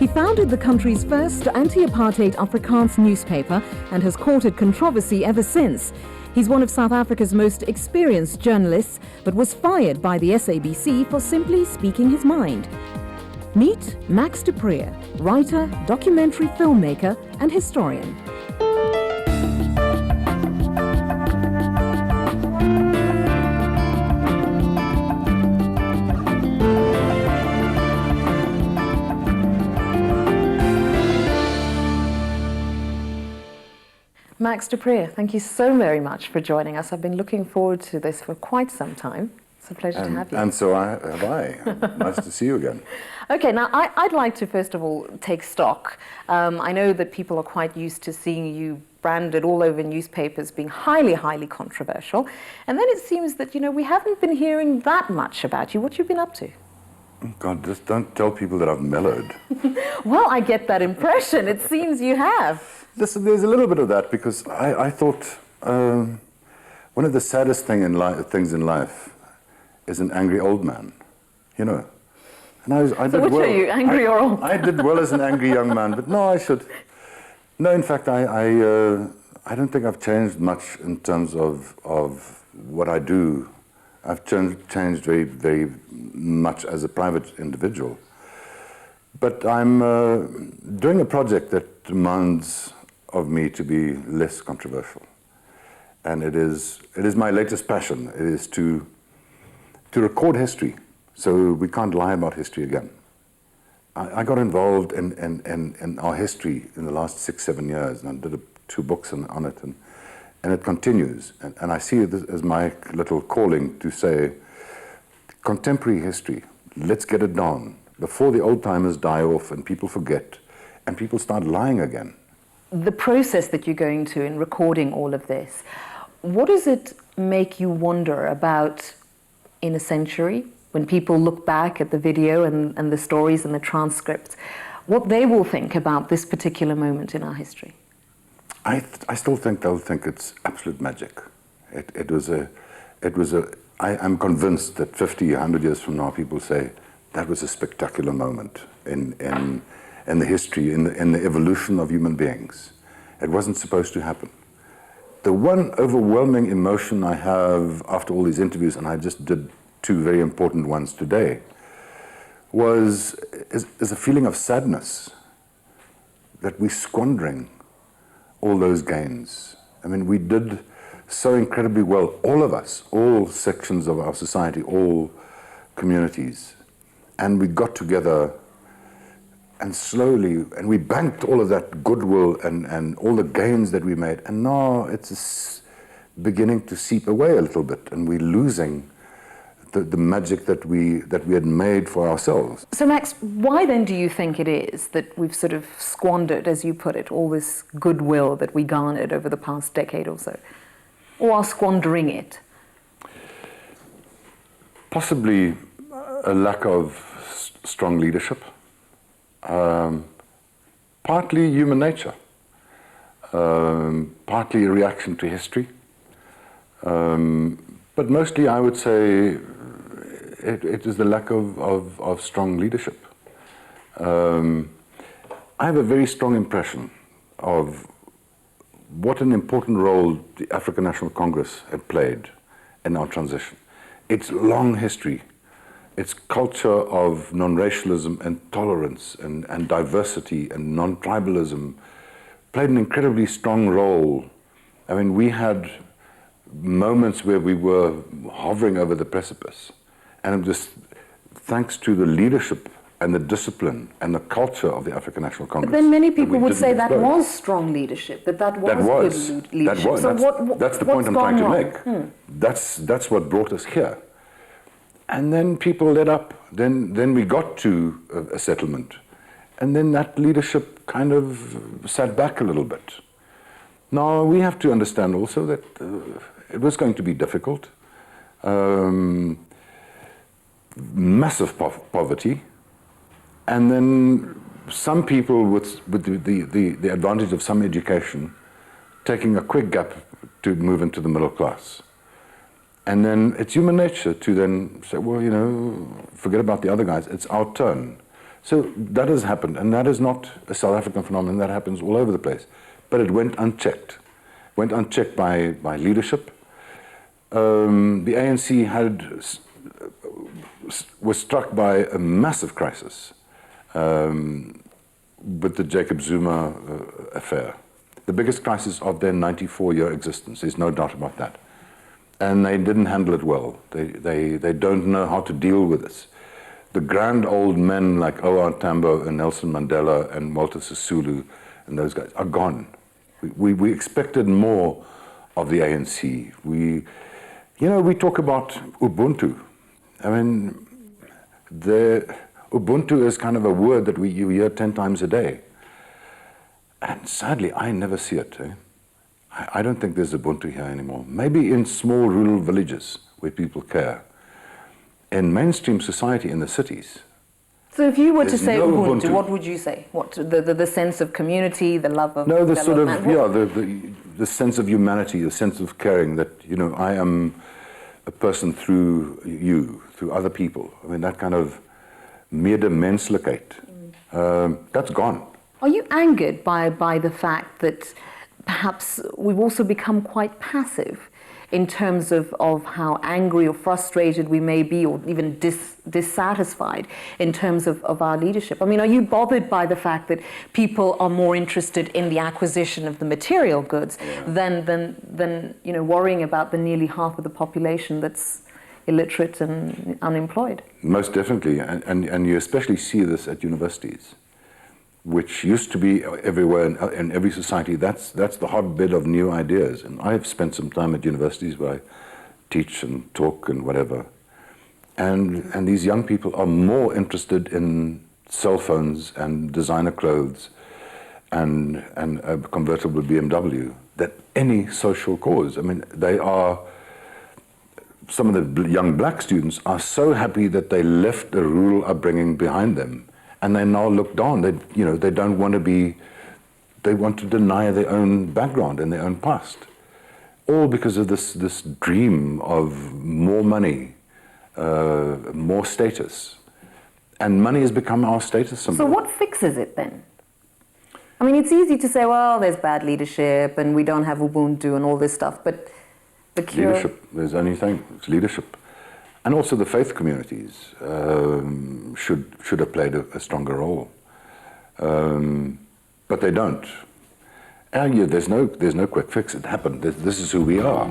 He founded the country's first anti-apartheid Afrikaans newspaper and has courted controversy ever since. He's one of South Africa's most experienced journalists, but was fired by the SABC for simply speaking his mind. Meet Max du Preez, writer, documentary filmmaker, and historian. Max du Preez, thank you so very much for joining us. I've been looking forward to this for quite some time. It's a pleasure to have you. And so have I. Nice to see you again. Okay, now I'd like to first of all take stock. I know that people are quite used to seeing you branded all over newspapers being highly, highly controversial. And then it seems that, we haven't been hearing that much about you. What have you been up to? God, just don't tell people that I've mellowed. Well, I get that impression. It seems you have. Listen, there's a little bit of that because I thought one of the saddest things in life is an angry old man, And I did which well. are you, angry or old? I did well as an angry young man, but no, I should. No, in fact, I don't think I've changed much in terms of what I do. I've changed very, very much as a private individual. But I'm doing a project that demands of me to be less controversial. And it is my latest passion. It is to record history, so we can't lie about history again. I got involved in our history in the last 6-7 years, and I did 2 books on it, and it continues. And I see it as my little calling to say, contemporary history, let's get it down before the old-timers die off and people forget and people start lying again. The process that you're going to in recording all of this, what does it make you wonder about in a century, when people look back at the video and the stories and the transcripts, what they will think about this particular moment in our history? I still think they'll think it's absolute magic. I'm convinced that 50, 100 years from now, people say, that was a spectacular moment in the history, in the evolution of human beings. It wasn't supposed to happen. The one overwhelming emotion I have after all these interviews, and I just did 2 very important ones today, is a feeling of sadness that we're squandering all those gains. I mean, we did so incredibly well, all of us, all sections of our society, all communities. And we got together and slowly, and we banked all of that goodwill and all the gains that we made. And now it's beginning to seep away a little bit, and we're losing the magic that we had made for ourselves. So Max, why then do you think it is that we've sort of squandered, as you put it, all this goodwill that we garnered over the past decade or so? Or are squandering it? Possibly a lack of strong leadership, partly human nature, partly a reaction to history, but mostly I would say it is the lack of strong leadership. I have a very strong impression of what an important role the African National Congress had played in our transition. Its long history, its culture of non-racialism and tolerance and diversity and non-tribalism played an incredibly strong role. I mean, we had moments where we were hovering over the precipice, and just thanks to the leadership and the discipline and the culture of the African National Congress. But then many people would say that was strong leadership, that was good leadership. That was. So that's the point I'm trying to make. Hmm. That's what brought us here. And then people let up. Then we got to a settlement. And then that leadership kind of sat back a little bit. Now, we have to understand also that it was going to be difficult. Massive poverty. And then some people with the advantage of some education taking a quick gap to move into the middle class. And then it's human nature to then say, well, forget about the other guys, it's our turn. So that has happened, and that is not a South African phenomenon. That happens all over the place. But it went unchecked. Went unchecked by leadership. The ANC was struck by a massive crisis with the Jacob Zuma affair. The biggest crisis of their 94-year existence, there's no doubt about that. And they didn't handle it well. They don't know how to deal with this. The grand old men like O.R. Tambo and Nelson Mandela and Walter Sisulu and those guys are gone. We expected more of the ANC. We talk about Ubuntu. I mean, Ubuntu is kind of a word that you hear 10 times a day. And sadly, I never see it. I don't think there's Ubuntu here anymore. Maybe in small rural villages where people care. In mainstream society in the cities. So if you were to say no Ubuntu, what would you say? What, the sense of community, the love of the sort of, man? the sense of humanity, the sense of caring that, I am a person through you, through other people. I mean, that kind of medemenselijkheid, that's gone. Are you angered by the fact that perhaps we've also become quite passive in terms of how angry or frustrated we may be, or even dissatisfied in terms of our leadership? I mean, are you bothered by the fact that people are more interested in the acquisition of the material goods than worrying about the nearly half of the population that's illiterate and unemployed? Most definitely, and you especially see this at universities, which used to be everywhere in every society. That's the hotbed of new ideas. And I've spent some time at universities where I teach and talk and whatever. And these young people are more interested in cell phones and designer clothes and a convertible BMW than any social cause. I mean, some of the young black students are so happy that they left a rural upbringing behind them. And they now look down. They don't want to be. They want to deny their own background and their own past, all because of this dream of more money, more status, and money has become our status symbol. So what fixes it then? I mean, it's easy to say, well, there's bad leadership and we don't have Ubuntu and all this stuff, but the cure. Leadership. There's the only thing. It's leadership. And also the faith communities should have played a stronger role, but they don't. And there's no quick fix. It happened. This is who we are.